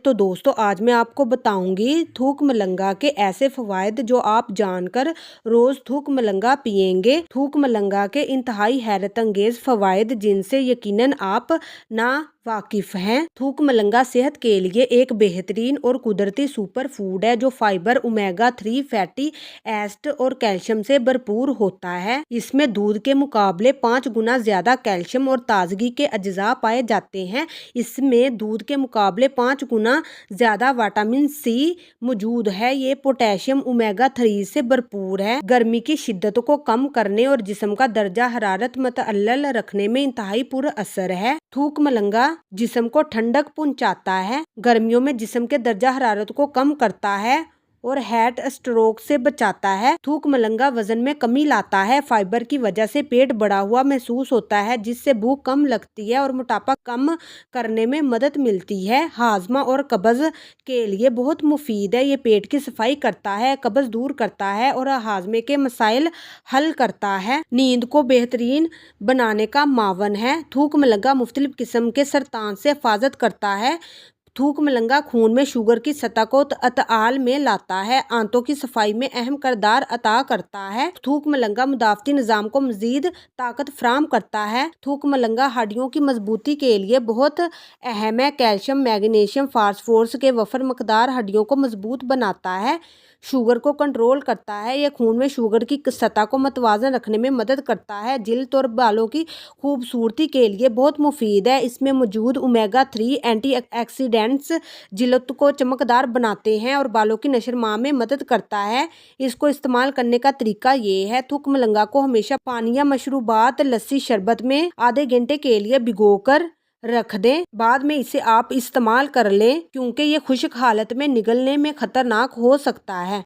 तो दोस्तों आज मैं आपको बताऊंगी थूक मलंगा के ऐसे फवायद जो आप जानकर रोज थूक मलंगा पिएंगे। थूक मलंगा के इंतहाई हैरत अंगेज फवायद जिनसे यकीनन आप ना वाकिफ हैं। थूक मलंगा सेहत के लिए एक बेहतरीन और कुदरती सुपर फूड है जो फाइबर, ओमेगा 3 फैटी एसिड और कैल्शियम से भरपूर होता है। इसमें दूध के मुकाबले 5 गुना ज्यादा कैल्शियम और ताजगी के अज्जा पाए जाते हैं। इसमें दूध के मुकाबले 5 गुना ज्यादा विटामिन सी मौजूद है। ये पोटेशियम, ओमेगा 3 से भरपूर है। गर्मी की शिद्दत को कम करने और जिस्म का दर्जा हरारत मुतअल्लिल रखने में इंतहाई पुर असर है। थूक मलंगा जिस्म को ठंडक पहुंचाता है, गर्मियों में जिस्म के दर्जा हरारत को कम करता है और हार्ट स्ट्रोक से बचाता है। थूक मलंगा वजन में कमी लाता है। फाइबर की वजह से पेट बढ़ा हुआ महसूस होता है जिससे भूख कम लगती है और मोटापा कम करने में मदद मिलती है। हाजमा और कब्ज के लिए बहुत मुफीद है। ये पेट की सफाई करता है, कब्ज दूर करता है और हाजमे के मसाइल हल करता है। नींद को बेहतरीन बनाने का मावन है। थूक मलंगा मुख्तलिफ किस्म के सरतान से हिफाजत करता है। थूक मलंगा खून में शुगर की सतह को अतआल में लाता है, आंतों की सफाई में अहम किरदार अता करता है। थूक मलंगा मुदाफती निज़ाम को मजीद ताकत फराहम करता है। थूक मलंगा हड्डियों की मजबूती के लिए बहुत अहम है। कैल्शियम, मैग्नीशियम, फास्फोरस के वफर मकदार हड्डियों को मजबूत बनाता है, शुगर को कंट्रोल करता है। यह खून में शुगर की सतह को मतवाजन रखने में मदद करता है। जिल्द और बालों की खूबसूरती के लिए बहुत मुफीद है। इसमें मौजूद ओमेगा 3 एंटीऑक्सीडेंट्स जिल्द को चमकदार बनाते हैं और बालों की नशोनुमा में मदद करता है। इसको इस्तेमाल करने का तरीका ये है। थूक मलंगा को हमेशा पानी या मशरूबात, लस्सी, शरबत में आधे घंटे के लिए भिगोकर रख दें। बाद में इसे आप इस्तेमाल कर लें क्योंकि ये खुश्क हालत में निगलने में खतरनाक हो सकता है।